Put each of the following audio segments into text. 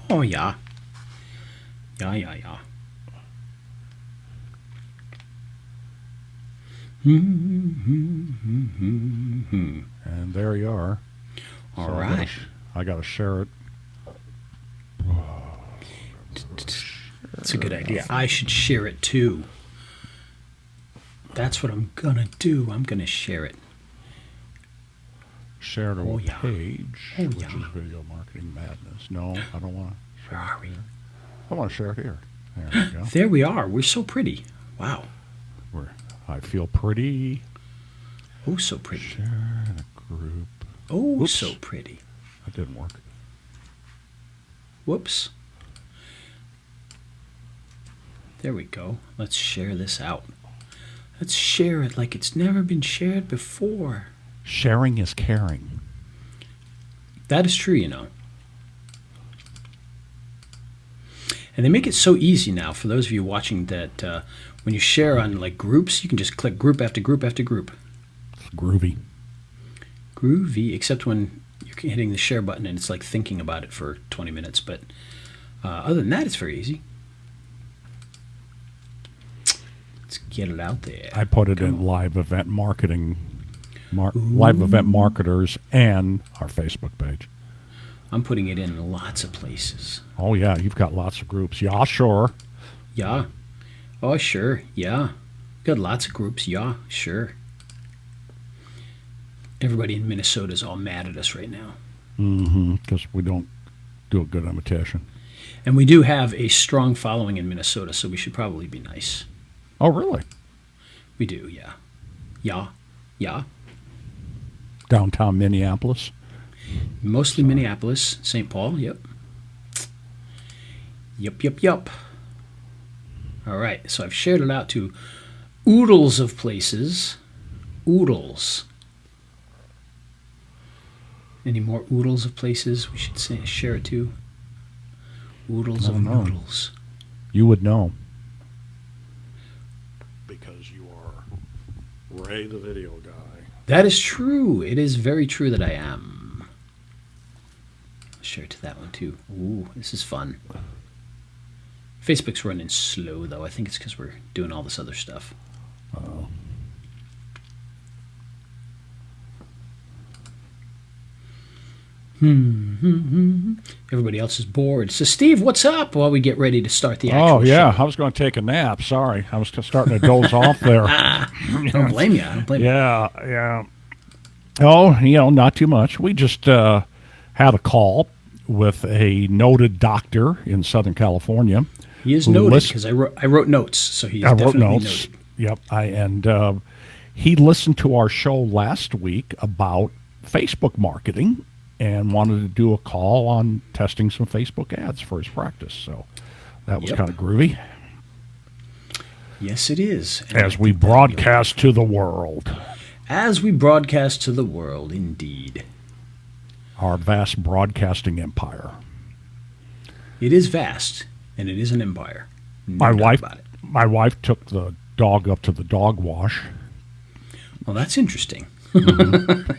Oh, yeah. Yeah, yeah, yeah. And there you are. All So right. I got to share it. That's a good idea. I should share it too. That's what I'm going to do. I'm going to share it. Share to Oh, a yeah. page, Oh, which yeah. is Video Marketing Madness. No, I don't want to Where share are it we? here. I want to share it here. There we go. There we are. We're so pretty. Wow. I feel pretty. Oh, so pretty. Share in a group. Oh, Oops. so pretty. That didn't work. Whoops. There we go. Let's share this out. Let's share it like it's never been shared before. Sharing is caring. That is true, you know. And they make it so easy now for those of you watching that when you share on like groups, you can just click group after group after group. It's groovy. Groovy, except when you're hitting the share button and it's like thinking about it for 20 minutes. But other than that, it's very easy. Let's get it out there. I put it in live event marketing, live event marketers, and our Facebook page. I'm putting it in lots of places. Oh yeah, you've got lots of groups. Yeah, sure. Yeah. Oh, sure. Yeah. Got lots of groups. Yeah, sure. Everybody in Minnesota is all mad at us right now. Mm-hmm. Because we don't do a good imitation. And we do have a strong following in Minnesota, so we should probably be nice. Oh really? We do, yeah. Yeah. Yeah. Downtown Minneapolis. Mostly Minneapolis, St. Paul, yep. Yep. All right, so I've shared it out to oodles of places. Oodles. Any more oodles of places we should share it to? Oodles of noodles. You would know. Because you are Ray the video guy. That is true. It is very true that I am. I'll share it to that one too. Ooh, this is fun. Facebook's running slow, though. I think it's because we're doing all this other stuff. Uh-oh. Everybody else is bored. So, Steve, what's up while we get ready to start the actual Oh, yeah. show? I was going to take a nap. Sorry. I was starting to doze off there. I don't blame you. Yeah. Oh, not too much. We just had a call with a noted doctor in Southern California. He is noted because I wrote notes, so he's definitely noted. Yep. And he listened to our show last week about Facebook marketing and wanted to do a call on testing some Facebook ads for his practice. So that was kind of groovy. Yes, it is. And as we broadcast to the world. As we broadcast to the world, indeed. Our vast broadcasting empire. It is vast, and it is an empire. My wife took the dog up to the dog wash. Well, that's interesting. Mm-hmm.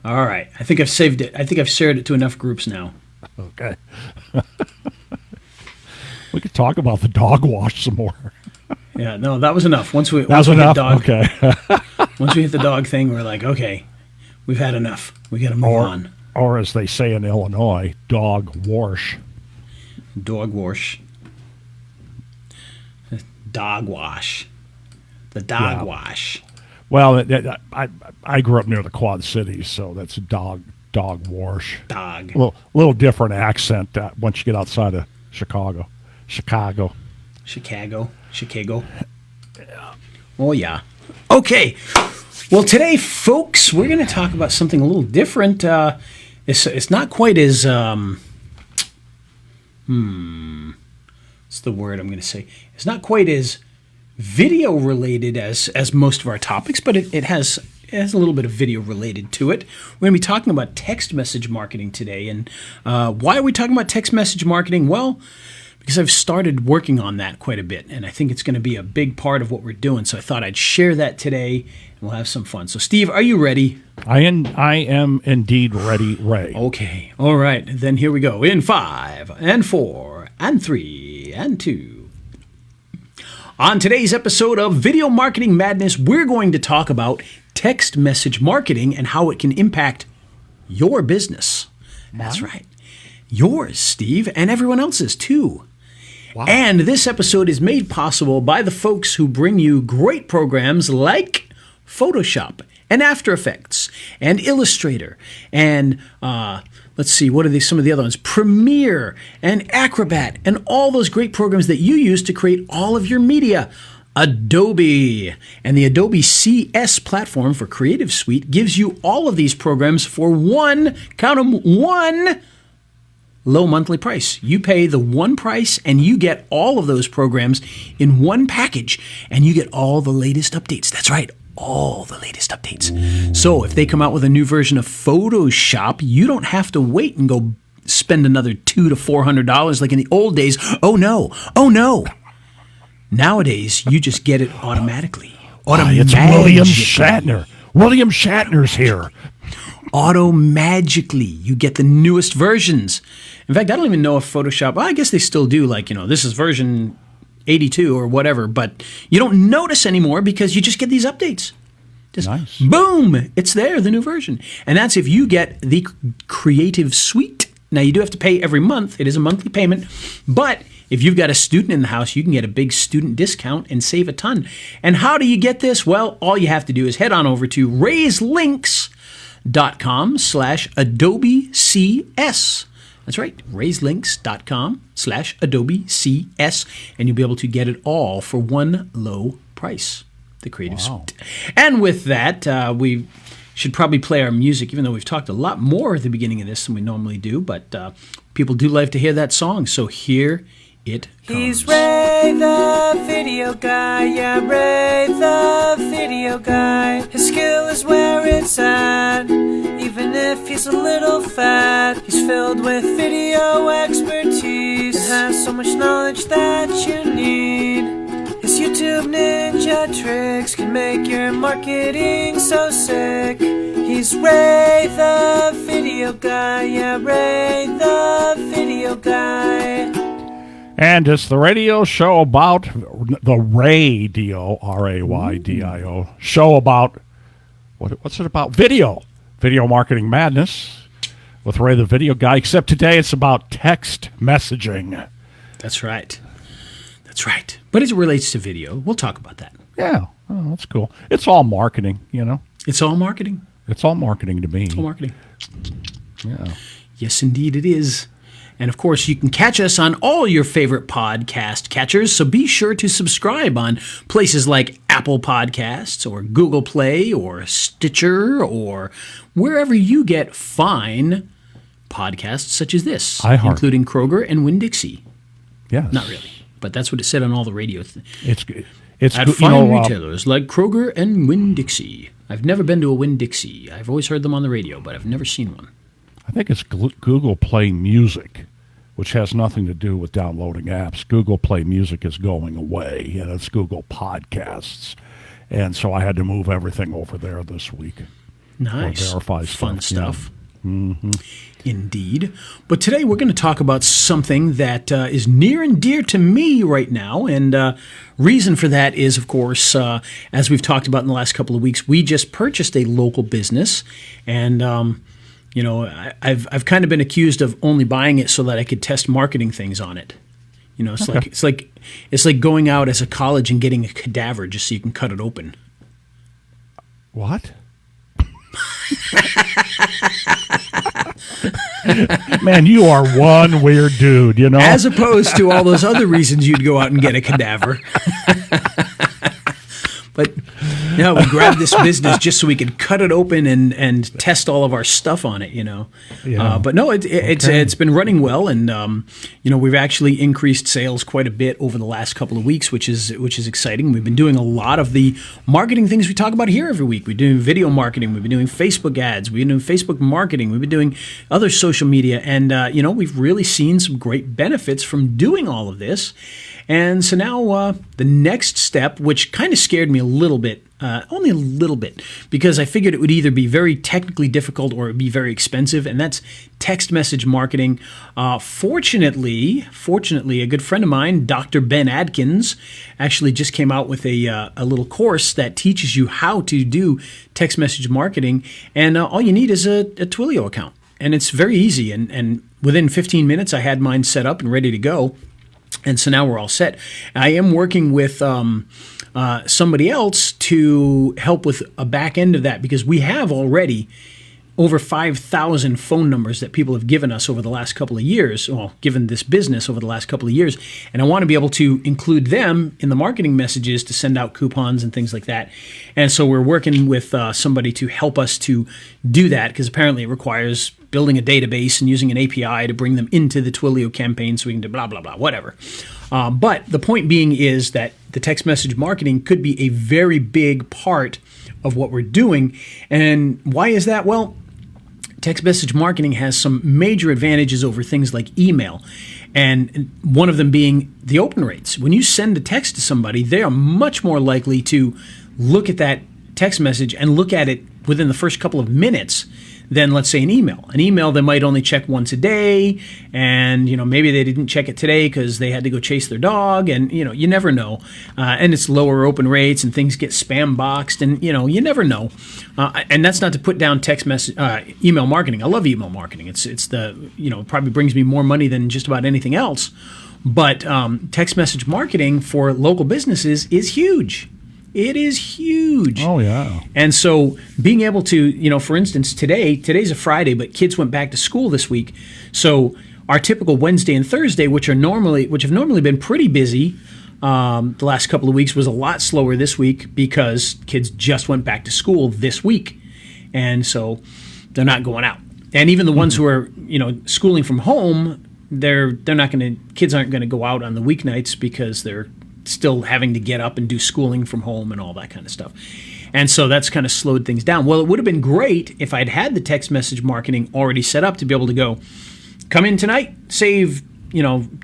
All right. I think I've saved it. I think I've shared it to enough groups now. Okay. We could talk about the dog wash some more. Yeah, no, that was enough. Once we hit dog, okay. Once we hit the dog thing, we're like, okay, we've had enough. We got to move on. Or as they say in Illinois, dog wash. Dog wash. Dog wash. The dog wash. Well, I grew up near the Quad Cities, so that's dog wash. Dog. Little different accent once you get outside of Chicago. Chicago. Yeah. Oh, yeah. Okay. Well, today, folks, we're going to talk about something a little different. It's not quite as, what's the word I'm going to say? It's not quite as video related as most of our topics, but it has a little bit of video related to it. We're going to be talking about text message marketing today. And why are we talking about text message marketing? Well, because I've started working on that quite a bit, and I think it's going to be a big part of what we're doing. So I thought I'd share that today, and we'll have some fun. So, Steve, are you ready? I am indeed ready, Ray. Okay. All right. Then here we go. In 5 and 4 and 3 and 2. On today's episode of Video Marketing Madness, we're going to talk about text message marketing and how it can impact your business. That's right. Yours, Steve, and everyone else's too. Wow. And this episode is made possible by the folks who bring you great programs like Photoshop and After Effects and Illustrator and let's see, what are some of the other ones? Premiere and Acrobat and all those great programs that you use to create all of your media. Adobe and the Adobe CS platform for Creative Suite gives you all of these programs for one low monthly price. You pay the one price and you get all of those programs in one package, and you get all the latest updates. That's right, all the latest updates. So if they come out with a new version of Photoshop, you don't have to wait and go spend another $200 to $400 like in the old days. Oh no. Nowadays, you just get it automatically. It's William Shatner. William Shatner's here. Auto-magically, you get the newest versions. In fact, I don't even know if Photoshop, well, I guess they still do, like, this is version 82 or whatever, but you don't notice anymore because you just get these updates. Just nice. Boom, it's there, the new version. And that's if you get the Creative Suite. Now, you do have to pay every month. It is a monthly payment, but if you've got a student in the house, you can get a big student discount and save a ton. And how do you get this? Well, all you have to do is head on over to raiselinks.com/Adobe CS. That's right, raiselinks.com/Adobe CS, and you'll be able to get it all for one low price, the Creative Suite. And with that, we should probably play our music, even though we've talked a lot more at the beginning of this than we normally do, but people do like to hear that song, so here it comes. He's Ray the video guy, yeah, Ray the video guy. His skill is where it's at, even if he's a little fat. He's filled with video expertise and has so much knowledge that you need. His YouTube ninja tricks can make your marketing so sick. He's Ray the video guy, yeah, Ray the video guy. And it's the radio show about the radio, RAYDIO, show about, what's it about? Video Marketing Madness with Ray the Video Guy, except today it's about text messaging. That's right. But as it relates to video, we'll talk about that. Yeah, that's cool. It's all marketing, It's all marketing. It's all marketing to me. It's all marketing. Yeah. Yes, indeed it is. And, of course, you can catch us on all your favorite podcast catchers, so be sure to subscribe on places like Apple Podcasts or Google Play or Stitcher or wherever you get fine podcasts such as this, including Kroger and Winn-Dixie. Yes. Not really, but that's what it said on all the radio. It's at fine retailers like Kroger and Winn-Dixie. I've never been to a Winn-Dixie. I've always heard them on the radio, but I've never seen one. I think it's Google Play Music, which has nothing to do with downloading apps. Google Play Music is going away, and it's Google Podcasts. And so I had to move everything over there this week. Nice. Fun stuff. Mm-hmm. Indeed. But today we're going to talk about something that is near and dear to me right now. And reason for that is, of course, as we've talked about in the last couple of weeks, we just purchased a local business. And I've kind of been accused of only buying it so that I could test marketing things on it. It's like going out as a college and getting a cadaver just so you can cut it open. What? Man, you are one weird dude, As opposed to all those other reasons you'd go out and get a cadaver. But No, we grabbed this business just so we could cut it open and test all of our stuff on it, Yeah. But no, it's been running well, and we've actually increased sales quite a bit over the last couple of weeks, which is exciting. We've been doing a lot of the marketing things we talk about here every week. We're doing video marketing. We've been doing Facebook ads. We've been doing Facebook marketing. We've been doing other social media, and we've really seen some great benefits from doing all of this. And so now the next step, which kind of scared me a little bit, only a little bit, because I figured it would either be very technically difficult or it would be very expensive, and that's text message marketing. Fortunately, a good friend of mine, Dr. Ben Adkins, actually just came out with a little course that teaches you how to do text message marketing, and all you need is a Twilio account. And it's very easy, and within 15 minutes I had mine set up and ready to go. And so now we're all set. I am working with somebody else to help with a back end of that, because we have already over 5,000 phone numbers that people have given us over the last couple of years, well, given this business over the last couple of years. And I want to be able to include them in the marketing messages to send out coupons and things like that. And so we're working with somebody to help us to do that, because apparently it requires building a database and using an API to bring them into the Twilio campaign so we can do blah, blah, blah, whatever. But the point being is that the text message marketing could be a very big part of what we're doing. And why is that? Well, text message marketing has some major advantages over things like email, and one of them being the open rates. When you send a text to somebody, they are much more likely to look at that text message and look at it within the first couple of minutes than, let's say, an email. An email they might only check once a day, and maybe they didn't check it today because they had to go chase their dog, and you never know. And it's lower open rates, and things get spam boxed, and you never know. And that's not to put down text message, email marketing. I love email marketing. It's the it probably brings me more money than just about anything else. But text message marketing for local businesses is huge. It is huge. Oh, yeah. And so being able to, for instance, today's a Friday, but kids went back to school this week. So our typical Wednesday and Thursday, which have normally been pretty busy the last couple of weeks, was a lot slower this week because kids just went back to school this week. And so they're not going out. And even the ones who are, schooling from home, kids aren't going to go out on the weeknights because they're still having to get up and do schooling from home and all that kind of stuff. And so that's kind of slowed things down. Well, it would have been great if I'd had the text message marketing already set up to be able to go, come in tonight, save,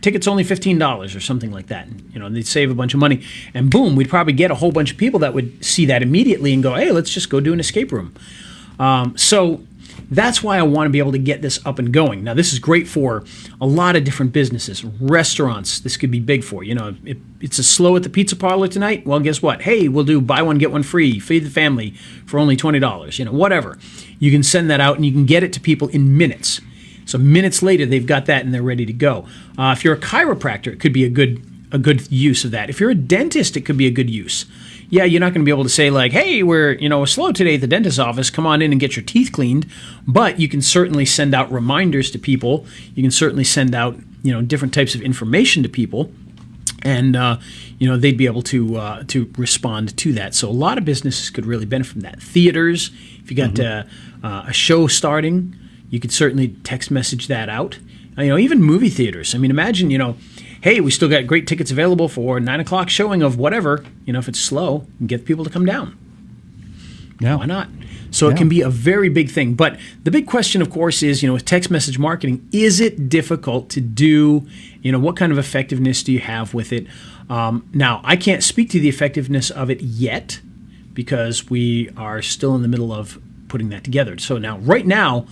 tickets only $15 or something like that. They'd save a bunch of money. And boom, we'd probably get a whole bunch of people that would see that immediately and go, hey, let's just go do an escape room. So that's why I want to be able to get this up and going. Now, this is great for a lot of different businesses. Restaurants, this could be big for. It's a slow at the pizza parlor tonight. Well, guess what? Hey, we'll do buy one, get one free, feed the family for only $20. Whatever. You can send that out and you can get it to people in minutes. So minutes later, they've got that and they're ready to go. If you're a chiropractor, it could be a good use of that. If you're a dentist, it could be a good use. Yeah, you're not going to be able to say like, hey, we're slow today at the dentist's office. Come on in and get your teeth cleaned. But you can certainly send out reminders to people. You can certainly send out different types of information to people, and they'd be able to respond to that. So a lot of businesses could really benefit from that. Theaters, if you got a show starting, you could certainly text message that out. Even movie theaters. I mean, imagine hey, we still got great tickets available for 9 o'clock showing of whatever. If it's slow, and get people to come down. Yeah. Why not? So it can be a very big thing. But the big question, of course, is, with text message marketing, is it difficult to do? What kind of effectiveness do you have with it? Now, I can't speak to the effectiveness of it yet because we are still in the middle of putting that together. So right now,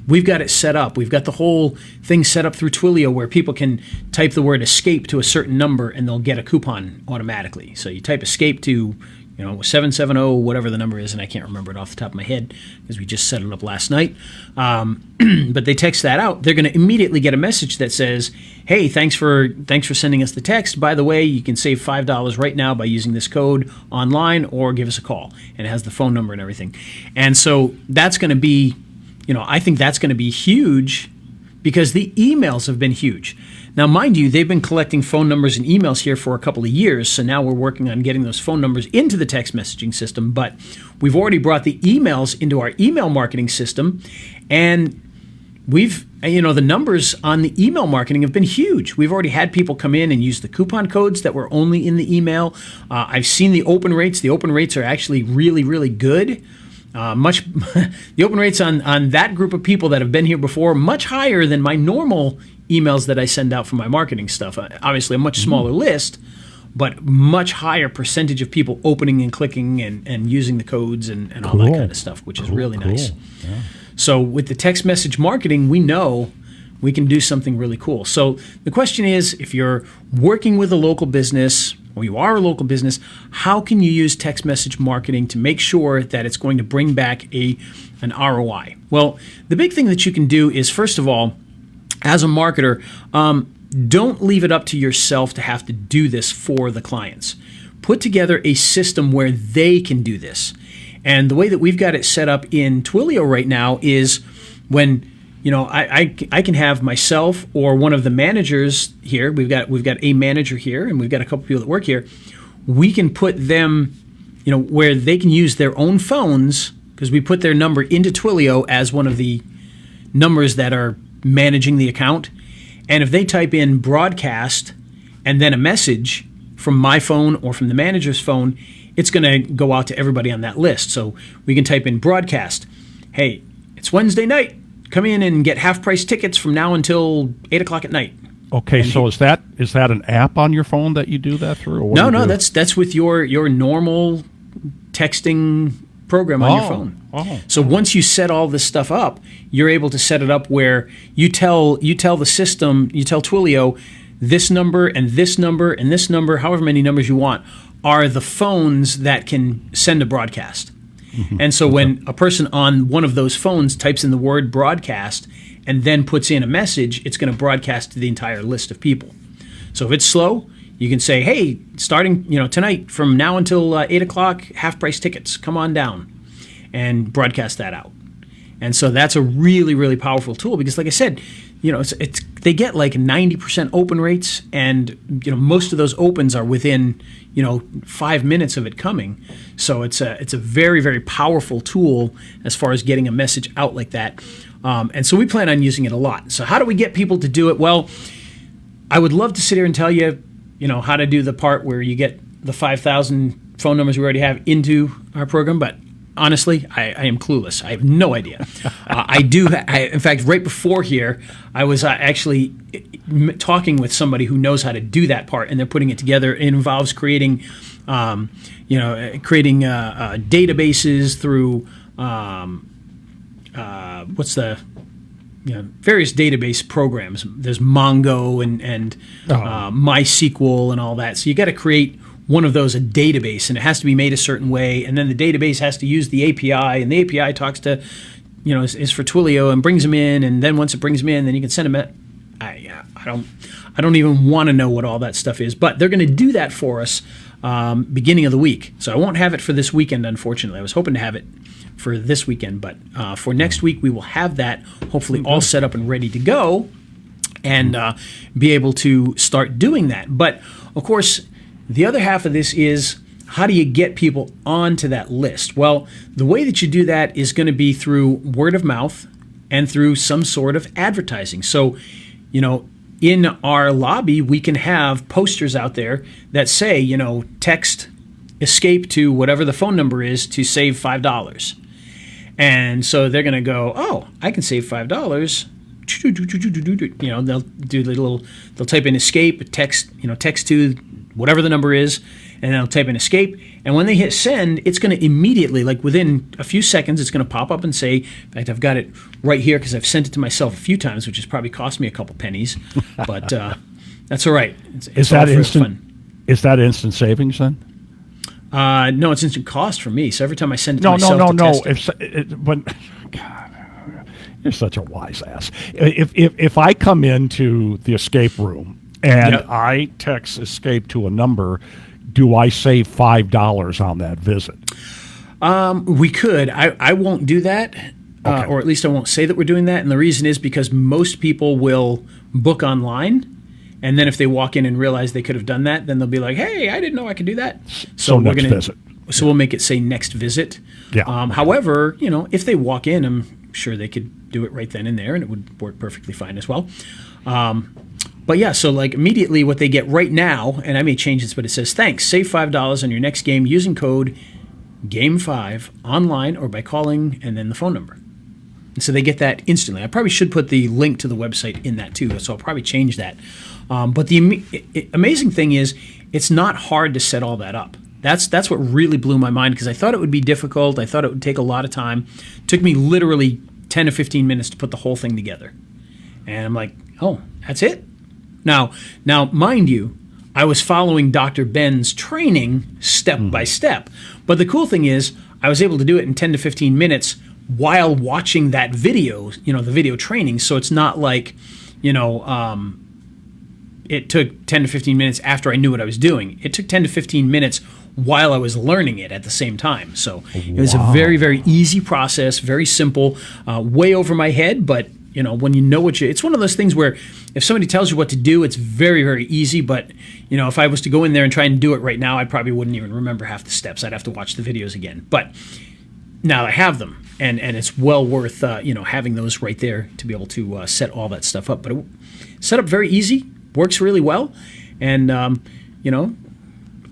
we've got it set up. We've got the whole thing set up through Twilio where people can type the word escape to a certain number and they'll get a coupon automatically. So you type escape to 770, whatever the number is, and I can't remember it off the top of my head because we just set it up last night. But they text that out. They're going to immediately get a message that says, hey, thanks for sending us the text. By the way, you can save $5 right now by using this code online or give us a call. And it has the phone number and everything. And so that's going to be, I think that's going to be huge because the emails have been huge. Now, mind you, they've been collecting phone numbers and emails here for a couple of years, so now we're working on getting those phone numbers into the text messaging system, but we've already brought the emails into our email marketing system, and the numbers on the email marketing have been huge. We've already had people come in and use the coupon codes that were only in the email. I've seen the open rates. The open rates are actually really, really good. The open rates on that group of people that have been here before, much higher than my normal emails that I send out for my marketing stuff. Obviously, a much smaller list, but much higher percentage of people opening and clicking and using the codes and all that kind of stuff, which is really nice. Yeah. So with the text message marketing, we know we can do something really cool. So the question is, if you're working with a local business or you are a local business, how can you use text message marketing to make sure that it's going to bring back an ROI? Well, the big thing that you can do is, first of all, as a marketer, don't leave it up to yourself to have to do this for the clients. Put together a system where they can do this. And the way that we've got it set up in Twilio right now is when I can have myself or one of the managers here. We've got a manager here, and we've got a couple people that work here. We can put them, where they can use their own phones, because we put their number into Twilio as one of the numbers that are managing the account. And if they type in broadcast and then a message from my phone or from the manager's phone, it's going to go out to everybody on that list. So we can type in broadcast. Hey, it's Wednesday night. Come in and get half-price tickets from now until 8 o'clock at night. Okay, so is that an app on your phone that you do that through? Or No, that's with your normal texting program on your phone. So once you set all this stuff up, you're able to set it up where you tell the system, you tell Twilio, this number and this number and this number, however many numbers you want, are the phones that can send a broadcast. And so when a person on one of those phones types in the word broadcast and then puts in a message, it's going to broadcast to the entire list of people. So if it's slow, you can say, hey, starting tonight from now until 8 o'clock, half-price tickets, come on down, and broadcast that out. And so that's a really, really powerful tool because, like I said, they get like 90% open rates, and most of those opens are within 5 minutes of it coming. So it's a very, very powerful tool as far as getting a message out like that. And so we plan on using it a lot. So how do we get people to do it? Well, I would love to sit here and tell you, how to do the part where you get the 5,000 phone numbers we already have into our program, but honestly, I am clueless. I have no idea. In fact, right before here, I was actually talking with somebody who knows how to do that part, and they're putting it together. It involves creating databases through various database programs. There's Mongo and MySQL and all that. So you got to create one of those, a database, and it has to be made a certain way, and then the database has to use the API, and the API talks to, is for Twilio and brings them in, and then once it brings them in, then you can send them. I don't even want to know what all that stuff is, but they're going to do that for us beginning of the week. So I won't have it for this weekend, unfortunately. I was hoping to have it for this weekend, but for next week we will have that hopefully all set up and ready to go, and be able to start doing that. But of course, the other half of this is, how do you get people onto that list? Well, the way that you do that is going to be through word of mouth and through some sort of advertising. So, in our lobby, we can have posters out there that say, text escape to whatever the phone number is to save $5. And so they're going to go, oh, I can save $5. They'll do they'll type in escape, text to whatever the number is, and they'll type in escape. And when they hit send, it's going to immediately, like within a few seconds, it's going to pop up and say, in fact, I've got it right here because I've sent it to myself a few times, which has probably cost me a couple pennies, but that's all right. Is that instant savings then? No, it's instant cost for me. So every time I send it to myself No. God, you're such a wise ass. If I come into the escape room and I text escape to a number, do I save $5 on that visit? We could. I won't do that. Okay. or at least I won't say that we're doing that. And the reason is because most people will book online, and then if they walk in and realize they could have done that, then they'll be like, "Hey, I didn't know I could do that." So we're next visit. So we'll make it say next visit. Yeah. However, if they walk in, I'm sure they could do it right then and there, and it would work perfectly fine as well. But yeah, so like immediately what they get right now, and I may change this, but it says, "Thanks, save $5 on your next game using code GAME5 online or by calling and then the phone number." And so they get that instantly. I probably should put the link to the website in that too, so I'll probably change that. But the amazing thing is, it's not hard to set all that up. That's what really blew my mind, because I thought it would be difficult. I thought it would take a lot of time. It took me literally 10 to 15 minutes to put the whole thing together. And I'm like, oh, that's it? Now, mind you, I was following Dr. Ben's training step by step. But the cool thing is, I was able to do it in 10 to 15 minutes while watching that video, the video training. So it's not like, it took 10 to 15 minutes after I knew what I was doing. It took 10 to 15 minutes while I was learning it at the same time. So it was a very, very easy process, very simple, way over my head, but when you know it's one of those things where if somebody tells you what to do, it's very, very easy. But, if I was to go in there and try and do it right now, I probably wouldn't even remember half the steps. I'd have to watch the videos again. But now I have them, and it's well worth, having those right there to be able to set all that stuff up. But set up very easy, works really well. And,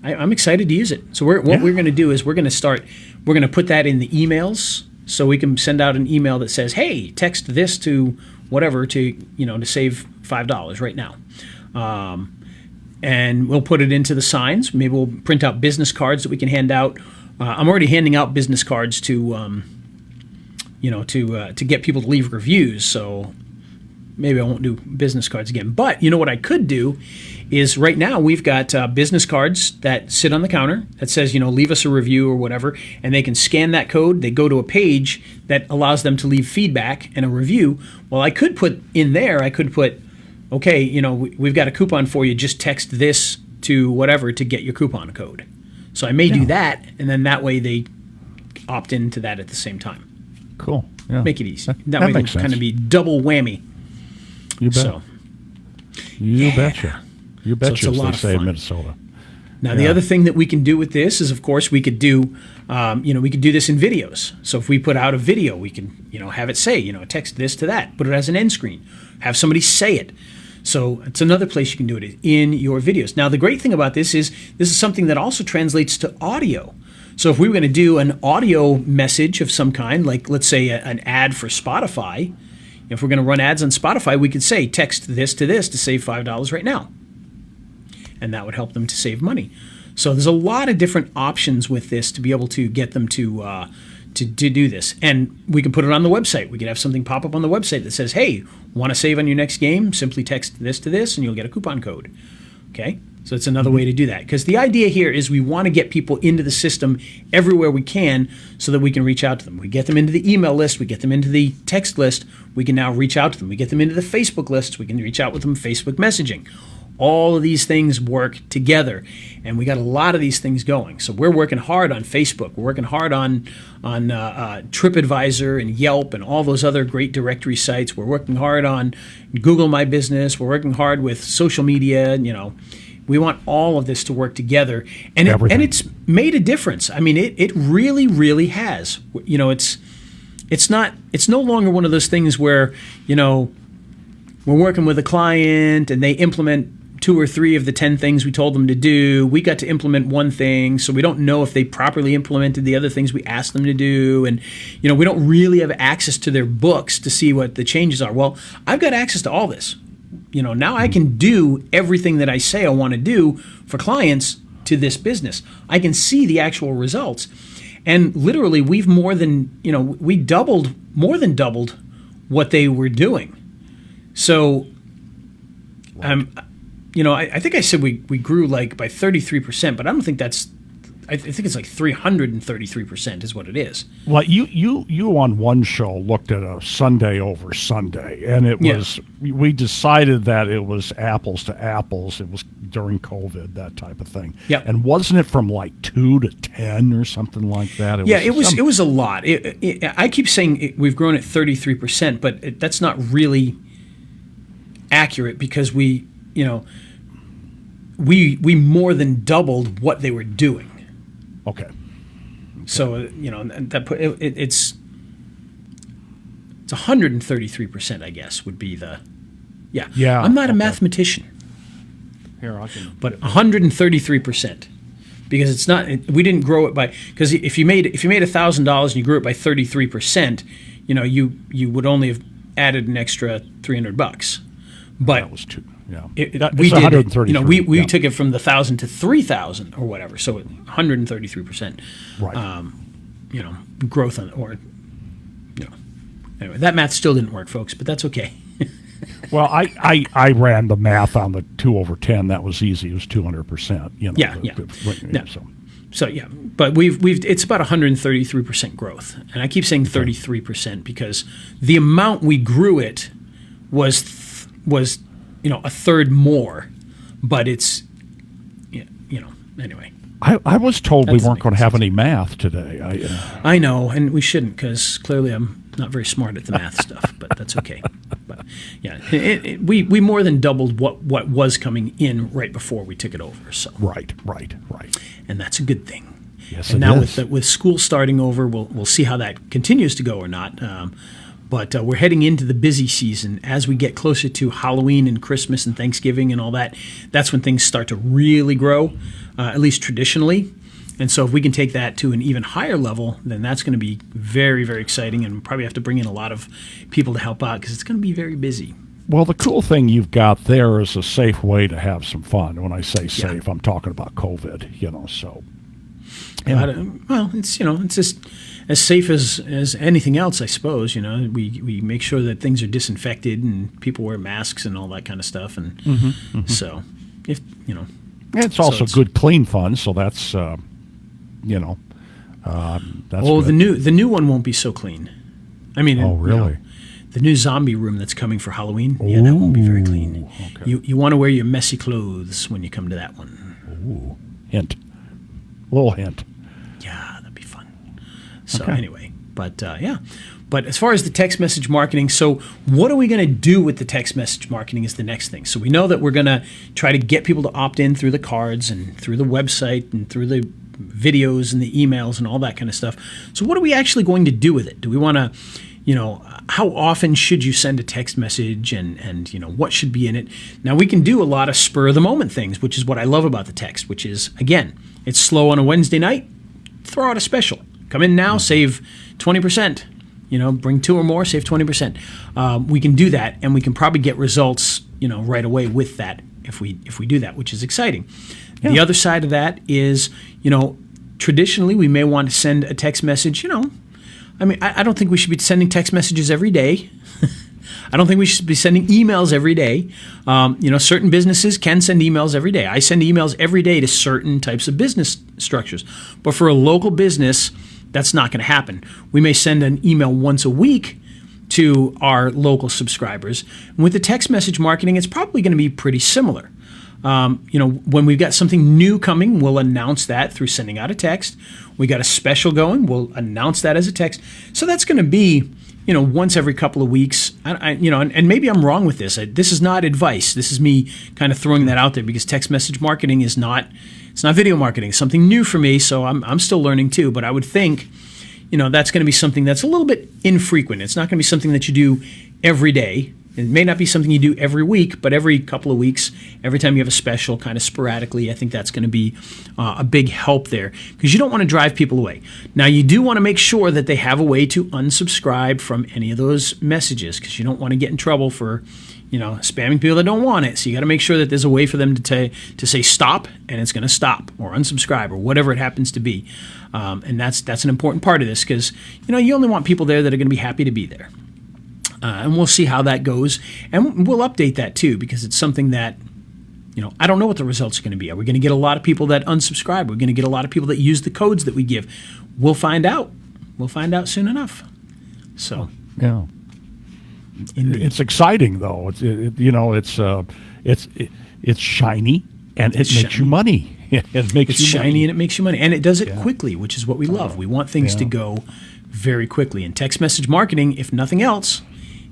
I'm excited to use it. So we're going to do is we're going to put that in the emails. So we can send out an email that says, "Hey, text this to whatever to save $5 right now," and we'll put it into the signs. Maybe we'll print out business cards that we can hand out. I'm already handing out business cards to get people to leave reviews. So maybe I won't do business cards again. But what I could do is right now we've got business cards that sit on the counter that says, leave us a review or whatever, and they can scan that code. They go to a page that allows them to leave feedback and a review. Well, I could put, okay, we've got a coupon for you. Just text this to whatever to get your coupon code. So I may do that, and then that way they opt into that at the same time. Cool. Yeah. Make it easy. That makes way it'll sense. kind of be double whammy. You bet. So, you betcha. You So it's betcha, a as lot they of say in fun. Minnesota. Now, the other thing that we can do with this is, of course, we could do, we could do this in videos. So if we put out a video, we can, have it say, text this to that, put it as an end screen, have somebody say it. So it's another place you can do it in your videos. Now, the great thing about this is something that also translates to audio. So if we were going to do an audio message of some kind, like let's say an ad for Spotify, if we're going to run ads on Spotify, we could say text this to save $5 right now. And that would help them to save money. So there's a lot of different options with this to be able to get them to do this. And we can put it on the website. We could have something pop up on the website that says, "Hey, want to save on your next game? Simply text this to this and you'll get a coupon code." Okay? So it's another way to do that. Because the idea here is we want to get people into the system everywhere we can so that we can reach out to them. We get them into the email list. We get them into the text list. We can now reach out to them. We get them into the Facebook list. We can reach out with them Facebook messaging. All of these things work together, and we got a lot of these things going. So we're working hard on Facebook. We're working hard on TripAdvisor and Yelp and all those other great directory sites. We're working hard on Google My Business. We're working hard with social media. We want all of this to work together, and it's made a difference. I mean, it really, really has. It's no longer one of those things where we're working with a client and they implement 2 or 3 of the 10 things we told them to do. We got to implement one thing, so we don't know if they properly implemented the other things we asked them to do. And, we don't really have access to their books to see what the changes are. Well, I've got access to all this. Now I can do everything that I say I want to do for clients to this business. I can see the actual results. And literally, we've more than doubled what they were doing. So, I think I said we grew like by 33%, but I don't think that's I think it's like 333% is what it is. Well, you on one show looked at a Sunday over Sunday, and it Yeah. was we decided that it was apples to apples. It was during COVID, that type of thing. Yep. And wasn't it from like 2 to 10 or something like that? It was a lot. I keep saying we've grown at 33%, but that's not really accurate because we more than doubled what they were doing. Okay. So and that it's 133%. I guess would be the Yeah, I'm not a okay. mathematician, Here, I can. but 133% because it's not. We didn't grow it by because if you made $1,000 and you grew it by 33%, you would only have added an extra $300. But That was 2. Yeah. we It's did. 133. We yeah. took it from the 1,000 to 3,000 or whatever. So 133%. Right. Growth on Anyway, that math still didn't work, folks, but that's okay. Well, I ran the math on the 2 over 10. That was easy. It was 200%. Yeah. So. So but we've it's about 133% growth, and I keep saying 33% because the amount we grew it was a third more, but it's anyway. I was told we That's weren't going to have sense. any math today. I know, and we shouldn't because clearly I'm not very smart at the math stuff, but that's okay. But yeah, we more than doubled what was coming in right before we took it over. So Right. and that's a good thing. Yes, And it now is. with school starting over, we'll see how that continues to go or not. But we're heading into the busy season as we get closer to Halloween and Christmas and Thanksgiving and all that. That's when things start to really grow, at least traditionally. And so if we can take that to an even higher level, then that's going to be very, very exciting. And we'll probably have to bring in a lot of people to help out because it's going to be very busy. Well, the cool thing you've got there is a safe way to have some fun. When I say safe, I'm talking about COVID, so. Well, it's it's just as safe as anything else, I suppose. We make sure that things are disinfected and people wear masks and all that kind of stuff. And so, if And it's also good, clean fun. So that's, that's well, good. the new one won't be so clean. I mean, Oh, really? the new zombie room that's coming for Halloween, that won't be very clean. Okay. You want to wear your messy clothes when you come to that one. Hint. Little hint. Yeah, that'd be fun. So Okay. anyway, but But as far as the text message marketing, so what are we going to do with the text message marketing is the next thing. So we know that we're going to try to get people to opt in through the cards and through the website and through the videos and the emails and all that kind of stuff. So what are we actually going to do with it? Do we want to, how often should you send a text message and what should be in it? Now we can do a lot of spur of the moment things, which is what I love about the text, which is, again, it's slow on a Wednesday night, throw out a special. Come in now, save 20%. Bring 2 or more, save 20%. We can do that, and we can probably get results, right away with that if we do that, which is exciting. Yeah. The other side of that is, traditionally we may want to send a text message. I don't think we should be sending text messages every day. I don't think we should be sending emails every day. Certain businesses can send emails every day. I send emails every day to certain types of business structures, but for a local business, that's not going to happen. We may send an email once a week to our local subscribers. And with the text message marketing, it's probably going to be pretty similar. When we've got something new coming, we'll announce that through sending out a text. We got a special going, we'll announce that as a text. So that's going to be, once every couple of weeks. And maybe I'm wrong with this. This is not advice. This is me kind of throwing that out there because text message marketing is not. It's not video marketing. It's something new for me, so I'm still learning too. But I would think, that's going to be something that's a little bit infrequent. It's not going to be something that you do every day. It may not be something you do every week, but every couple of weeks, every time you have a special, kind of sporadically, I think that's going to be a big help there because you don't want to drive people away. Now, you do want to make sure that they have a way to unsubscribe from any of those messages because you don't want to get in trouble for spamming people that don't want it. So you got to make sure that there's a way for them to say stop, and it's going to stop, or unsubscribe, or whatever it happens to be. And that's an important part of this because you only want people there that are going to be happy to be there. And we'll see how that goes, and we'll update that too because it's something that I don't know what the results are going to be. Are we going to get a lot of people that unsubscribe? We're going to get a lot of people that use the codes that we give. We'll find out. We'll find out soon enough. So, Yeah. indeed. It's exciting though. It's shiny and It's it makes you shiny. money. It makes It's you shiny money. and it makes you money. And it does it quickly, which is what we love. We want things to Yeah. go very quickly. And text message marketing, if nothing else,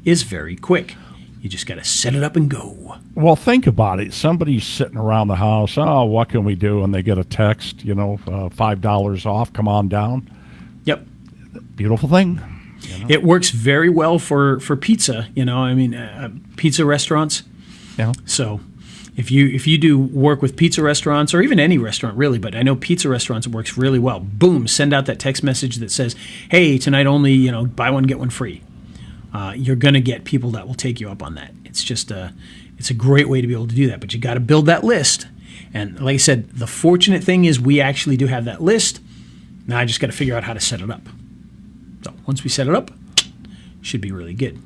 is very quick. You just got to set it up and go. Well, think about it. Somebody's sitting around the house. Oh, what can we do? And they get a text. $5 off. Come on down. Yep. Beautiful thing. It works very well for pizza. Pizza restaurants. Yeah. So if you do work with pizza restaurants or even any restaurant really, but I know pizza restaurants, it works really well. Boom, send out that text message that says, hey, tonight only, buy one, get one free. You're going to get people that will take you up on that. It's just it's a great way to be able to do that, but you got to build that list. And like I said, the fortunate thing is we actually do have that list. Now I just got to figure out how to set it up. So once we set it up, should be really good.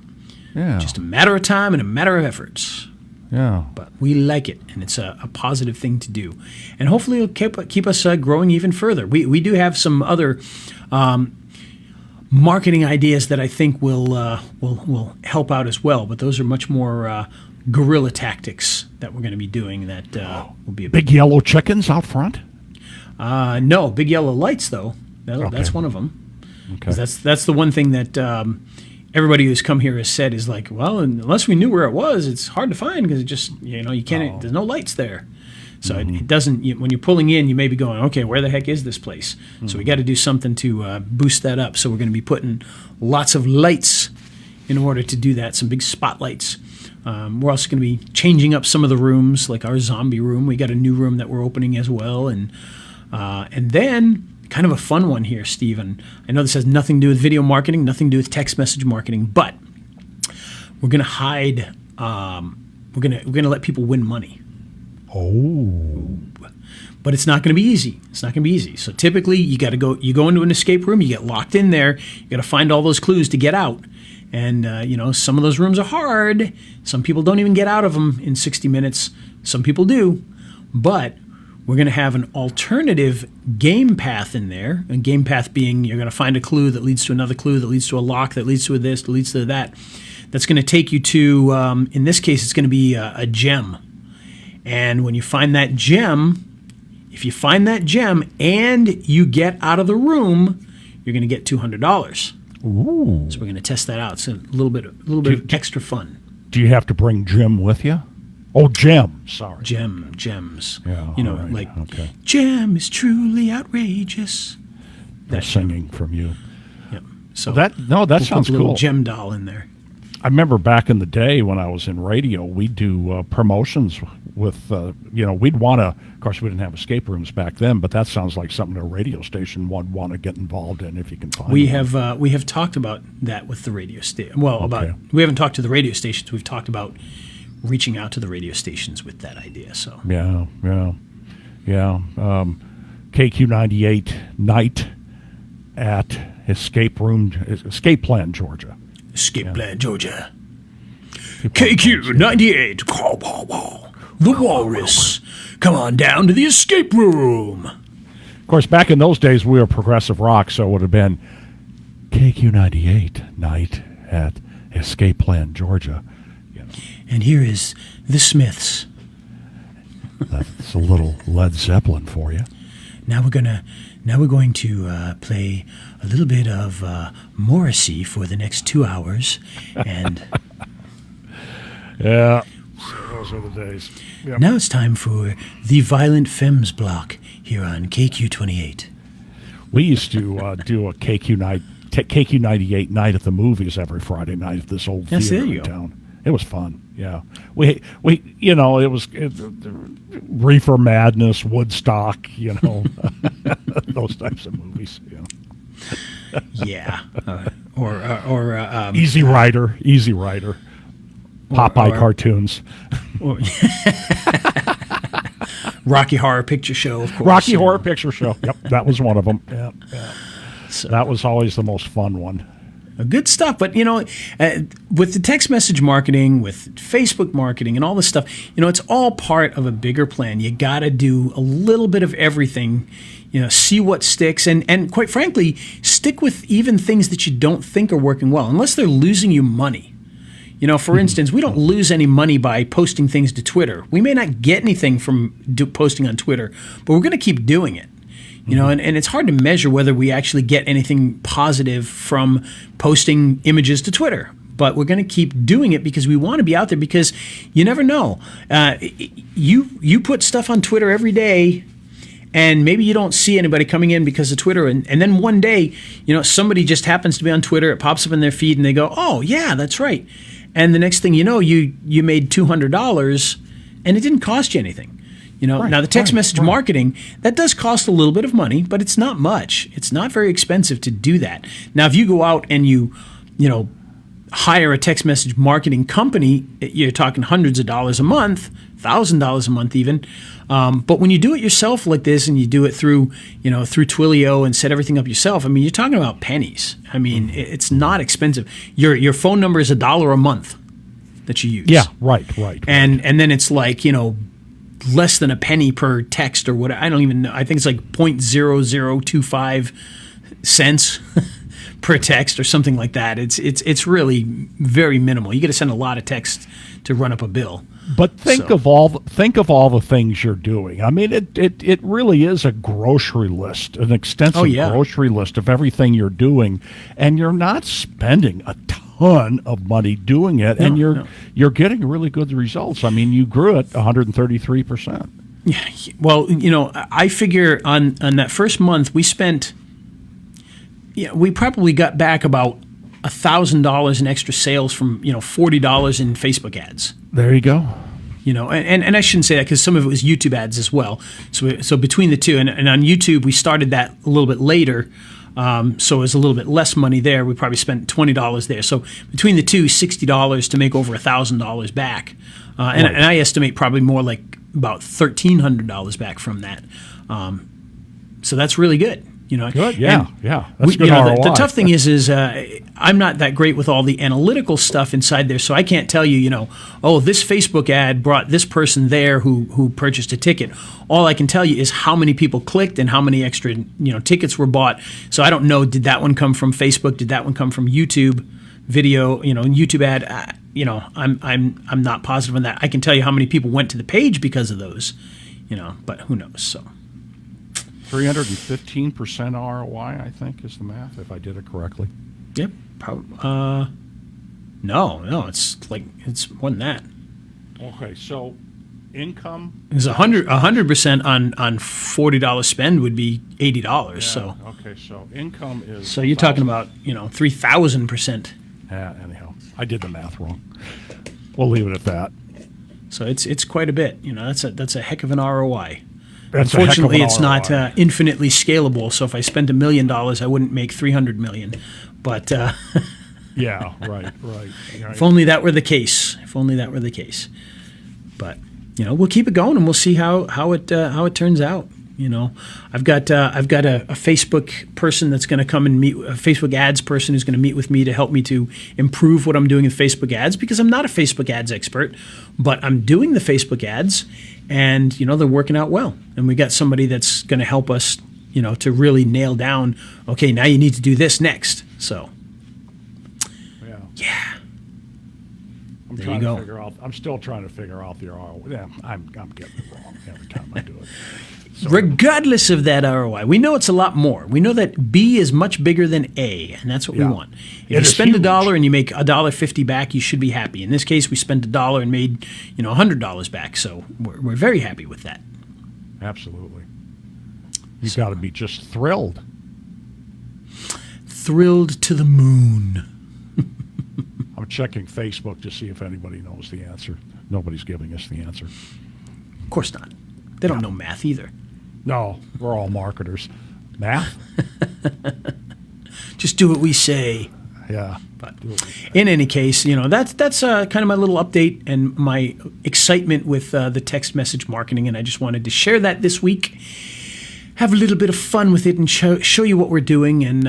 Yeah. Just a matter of time and a matter of efforts. Yeah. But we like it, and it's a positive thing to do. And hopefully it'll keep us growing even further. We do have some other marketing ideas that I think will help out as well, but those are much more guerrilla tactics that we're going to be doing that will be a Big yellow chickens out front. no, big yellow lights, though. That's one of them. Okay. That's the one thing that everybody who's come here has said is like, well, unless we knew where it was, it's hard to find because it just, you can't, there's no lights there. So it doesn't, when you're pulling in, you may be going, okay, where the heck is this place? So we got to do something to boost that up. So we're going to be putting lots of lights in order to do that, some big spotlights. We're also going to be changing up some of the rooms, like our zombie room. We got a new room that we're opening as well. And then kind of a fun one here, Stephen. I know this has nothing to do with video marketing, nothing to do with text message marketing, but we're going to hide, we're going to let people win money. Oh. But it's not going to be easy. It's not going to be easy. So typically you go into an escape room, you get locked in there, you got to find all those clues to get out. And, some of those rooms are hard. Some people don't even get out of them in 60 minutes. Some people do. But we're going to have an alternative game path in there. A game path being you're going to find a clue that leads to another clue, that leads to a lock, that leads to this, that leads to that. That's going to take you to, in this case, it's going to be a gem. And when you find that gem, if you find that gem and you get out of the room, you're going to get $200. Ooh. So we're going to test that out. It's a little bit of extra fun. Do you have to bring Jim with you? Oh, Jim. Sorry. Gems. Yeah, all right, okay. Gem is truly outrageous. That singing from you. Yep. So That we'll sounds put a little cool. gem doll in there. I remember back in the day when I was in radio, we'd do promotions with, we'd want to, of course, we didn't have escape rooms back then, but that sounds like something a radio station would want to get involved in if you can find We one. we have talked about that with the radio station. Well, Okay. we haven't talked to the radio stations. We've talked about reaching out to the radio stations with that idea. So Yeah. KQ98 night at Escape Plan, Georgia. Escape Plan, Georgia. KQ98. The Walrus. Come on down to the escape room. Of course, back in those days, we were progressive rock, so it would have been KQ98 night at Escape Plan, Georgia. And here is the Smiths. That's a little Led Zeppelin for you. Now we're going to play a little bit of Morrissey for the next 2 hours, and Yeah, those are the days. Yep. now it's time for the Violent Femmes block here on KQ28. We used to do a KQ98 night at the movies every Friday night at this old Yes, theater there you in go. town. It was fun. Yeah, we it was Reefer Madness, Woodstock, those types of movies. Yeah, or Easy Rider, Popeye or- cartoons, or- Rocky Horror Picture Show, of course. Rocky you Horror know. Picture Show. Yep, that was one of them. Yeah. So, That was always the most fun one. Good stuff. But, with the text message marketing, with Facebook marketing and all this stuff, it's all part of a bigger plan. You got to do a little bit of everything, see what sticks. And quite frankly, stick with even things that you don't think are working well, unless they're losing you money. For instance, we don't lose any money by posting things to Twitter. We may not get anything from posting on Twitter, but we're going to keep doing it. And it's hard to measure whether we actually get anything positive from posting images to Twitter. But we're going to keep doing it because we want to be out there, because you never know. You put stuff on Twitter every day, and maybe you don't see anybody coming in because of Twitter. And then one day, somebody just happens to be on Twitter. It pops up in their feed and they go, oh, yeah, that's right. And the next thing you know, you made $200 and it didn't cost you anything. Right, now the text message marketing, that does cost a little bit of money, but it's not much. It's not very expensive to do that. Now, if you go out and you hire a text message marketing company, you're talking hundreds of dollars a month, $1,000 a month even. But when you do it yourself like this, and you do it through Twilio and set everything up yourself, you're talking about pennies. It's not expensive. Your phone number is $1 a month that you use. Yeah, right. And then it's like, less than a penny per text or what. I don't even know. I think it's like 0.0025 cents per text or something like that. It's really very minimal. You got to send a lot of text to run up a bill. But think of all the things you're doing. It really is a grocery list, an extensive grocery list of everything you're doing, and you're not spending a ton of money doing it, and you're getting really good results. You grew it 133%. Yeah. Well, I figure on that first month we spent. We probably got back about $1,000 in extra sales from $40 in Facebook ads. There you go. And I shouldn't say that because some of it was YouTube ads as well. So between the two, and on YouTube we started that a little bit later, so it was a little bit less money there. We probably spent $20 there. So between the two, $60 to make over $1,000 back, and I estimate probably more like about $1,300 back from that. So that's really good. Good, yeah. That's good ROI. The tough thing is I'm not that great with all the analytical stuff inside there, so I can't tell you, this Facebook ad brought this person there who purchased a ticket. All I can tell you is how many people clicked and how many extra tickets were bought. So I don't know, did that one come from Facebook? Did that one come from YouTube video? YouTube ad. I'm not positive on that. I can tell you how many people went to the page because of those. But who knows? So. 315% ROI, I think, is the math, if I did it correctly. Yep. Probably. No, it's more than that. Okay, so income is 100% on $40 spend would be $80. Yeah, so okay, so income is. So you're talking about 3,000%. Yeah. Anyhow, I did the math wrong. We'll leave it at that. So it's quite a bit. That's a heck of an ROI. Unfortunately, it's not infinitely scalable. So if I spent $1 million, I wouldn't make $300 million. But yeah, right. If only that were the case. But we'll keep it going and we'll see how it turns out. I've got a Facebook person that's going to come and meet, a Facebook ads person who's going to meet with me to help me to improve what I'm doing in Facebook ads, because I'm not a Facebook ads expert, but I'm doing the Facebook ads, and they're working out well. And we got somebody that's going to help us, to really nail down. Okay, now you need to do this next. So, yeah. I'm still trying to figure out the ROI. Yeah, I'm getting it wrong every time I do it. So, regardless of that ROI, we know it's a lot more. We know that B is much bigger than A, and that's what we want. If you spend $1 and you make $1.50 back, you should be happy. In this case, we spent $1 and made $100 back, so we're very happy with that. Absolutely. You've got to be just thrilled. Thrilled to the moon. I'm checking Facebook to see if anybody knows the answer. Nobody's giving us the answer. Of course not. They don't know math either. No, we're all marketers. Math? Just do what we say. Yeah. But in any case, that's kind of my little update and my excitement with the text message marketing, and I just wanted to share that this week. Have a little bit of fun with it and show you what we're doing, and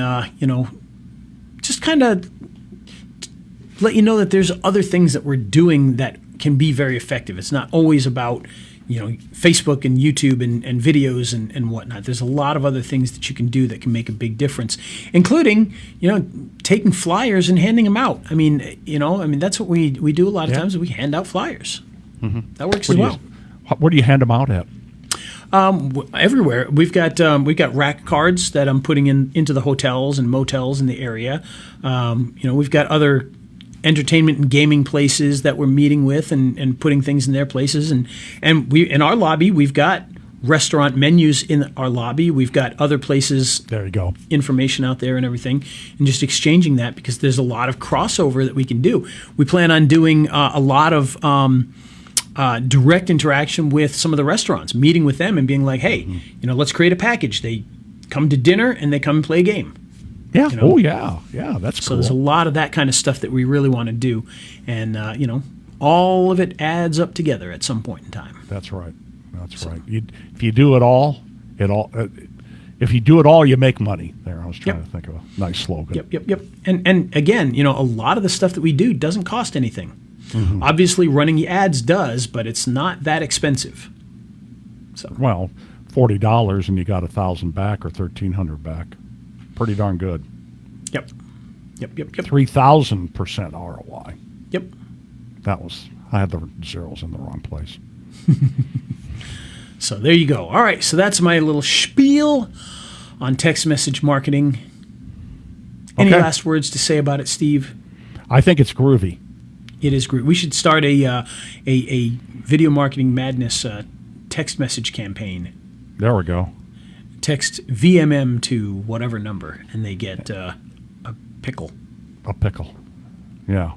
just kind of let you know that there's other things that we're doing that can be very effective. It's not always about, Facebook and YouTube and videos and whatnot. There's a lot of other things that you can do that can make a big difference, including, taking flyers and handing them out. That's what we do a lot of times. We hand out flyers. Mm-hmm. That works as well. Where do you hand them out at? Everywhere. We've got rack cards that I'm putting into the hotels and motels in the area. We've got other entertainment and gaming places that we're meeting with and putting things in their places. And we in our lobby, we've got restaurant menus in our lobby. We've got other places. There you go. Information out there and everything, and just exchanging that because there's a lot of crossover that we can do. We plan on doing a lot of direct interaction with some of the restaurants, meeting with them and being like, hey, let's create a package. They come to dinner and they come and play a game. Yeah. Oh, yeah. Yeah, that's cool. So there's a lot of that kind of stuff that we really want to do. And, all of it adds up together at some point in time. That's right. Right. If you do it all, if you do it all, you make money. There, I was trying to think of a nice slogan. Yep. And again, a lot of the stuff that we do doesn't cost anything. Mm-hmm. Obviously, running ads does, but it's not that expensive. So, well, $40 and you got 1,000 back or 1,300 back. Pretty darn good. Yep. 3,000% ROI. Yep. I had the zeros in the wrong place. So there you go. All right, so that's my little spiel on text message marketing. Any last words to say about it, Steve? I think it's groovy. It is groovy. We should start a video marketing madness text message campaign. There we go. Text VMM to whatever number, and they get a pickle. A pickle. Yeah.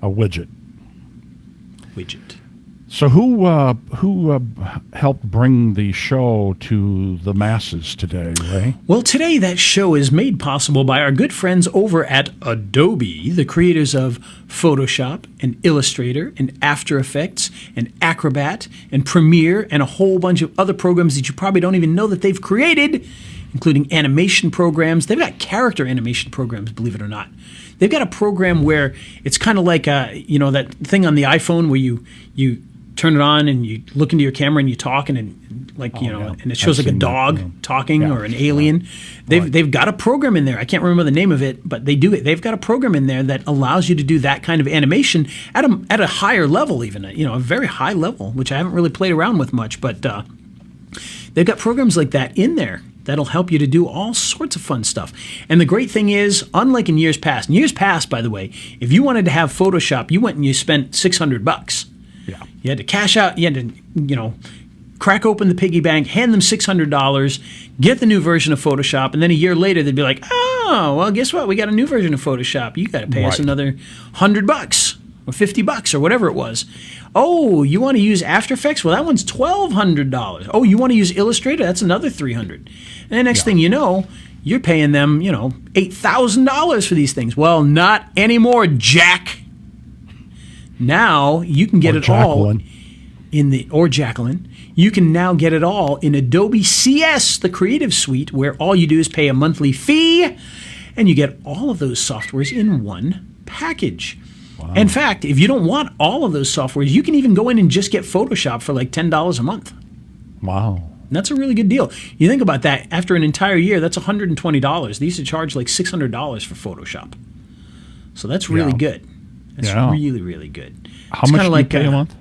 A widget. So who helped bring the show to the masses today, Ray? Well, today that show is made possible by our good friends over at Adobe, the creators of Photoshop and Illustrator and After Effects and Acrobat and Premiere and a whole bunch of other programs that you probably don't even know that they've created, including animation programs. They've got character animation programs, believe it or not. They've got a program where it's kind of like that thing on the iPhone where you turn it on and you look into your camera and you talk and and it shows like a dog talking or an alien. They've got a program in there. I can't remember the name of it, but they do it. They've got a program in there that allows you to do that kind of animation at a higher level, even a very high level, which I haven't really played around with much, but they've got programs like that in there that'll help you to do all sorts of fun stuff. And the great thing is, unlike in years past, by the way, if you wanted to have Photoshop, you went and you spent $600. Yeah. You had to cash out, you had to, crack open the piggy bank, hand them $600, get the new version of Photoshop, and then a year later they'd be like, oh, well, guess what? We got a new version of Photoshop. You got to pay us another $100 or $50 or whatever it was. Oh, you want to use After Effects? Well, that one's $1,200. Oh, you want to use Illustrator? That's another $300. And the next thing you know, you're paying them, $8,000 for these things. Well, not anymore, Jack. Now you can get all or Jacqueline. You can now get it all in Adobe CS, the Creative Suite, where all you do is pay a monthly fee, and you get all of those softwares in one package. Wow. In fact, if you don't want all of those softwares, you can even go in and just get Photoshop for like $10 a month. Wow. And that's a really good deal. You think about that, after an entire year, that's $120. They used to charge like $600 for Photoshop. So that's really good. That's really, really good. How much do you pay a month?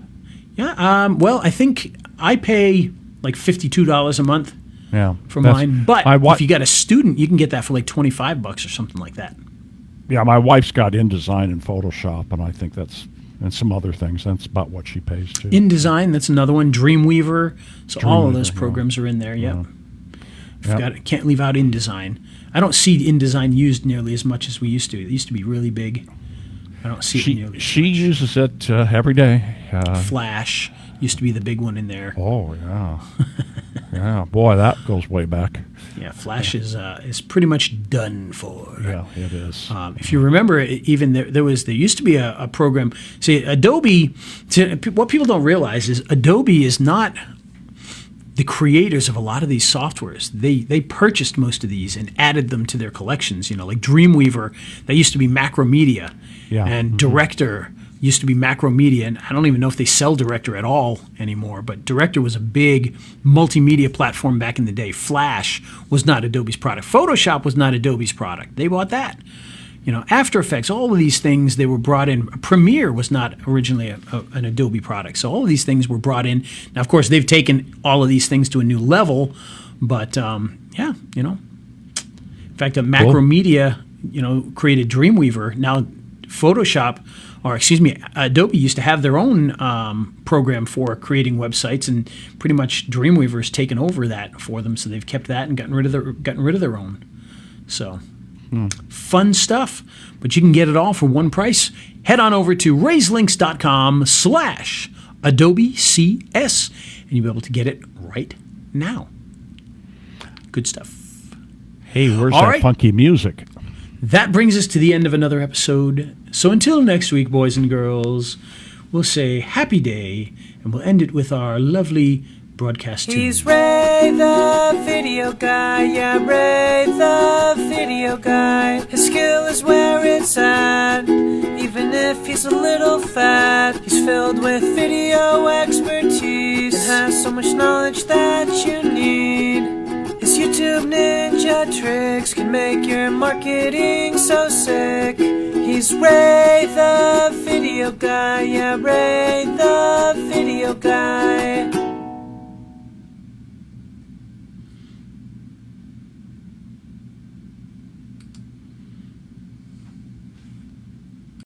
Yeah, well, I think I pay like $52 a month for mine. But if you got a student, you can get that for like $25 or something like that. Yeah, my wife's got InDesign and Photoshop, and I think and some other things. That's about what she pays too. InDesign, that's another one. Dreamweaver. So all of those programs are in there, Can't leave out InDesign. I don't see InDesign used nearly as much as we used to. It used to be really big. I don't see it nearly. She uses it every day. Flash used to be the big one in there. Oh yeah, yeah. Boy, that goes way back. Yeah, Flash is pretty much done for. Yeah, it is. If you remember, even there used to be a program. See, Adobe. What people don't realize is Adobe is not the creators of a lot of these softwares, they purchased most of these and added them to their collections. Like Dreamweaver, that used to be Macromedia, Yeah. and Director used to be Macromedia, and I don't even know if they sell Director at all anymore. But Director was a big multimedia platform back in the day. Flash was not Adobe's product. Photoshop was not Adobe's product. They bought that. After Effects, all of these things, they were brought in. Premiere was not originally an Adobe product. So all of these things were brought in. Now, of course, they've taken all of these things to a new level. But, yeah. In fact, Macromedia, created Dreamweaver. Now, Adobe used to have their own program for creating websites, and pretty much Dreamweaver's taken over that for them. So they've kept that and gotten rid of their own. So... fun stuff, but you can get it all for one price. Head on over to raiselinks.com/AdobeCS, and you'll be able to get it right now. Good stuff. Hey, where's All that right. funky music? That brings us to the end of another episode. So until next week, boys and girls, we'll say happy day, and we'll end it with our lovely broadcast tune. He's Ray the video guy, yeah, Ray the video guy. His skill is where it's at, even if he's a little fat. He's filled with video expertise and has so much knowledge that you need. His YouTube ninja tricks can make your marketing so sick. He's Ray the video guy, yeah, Ray the video guy.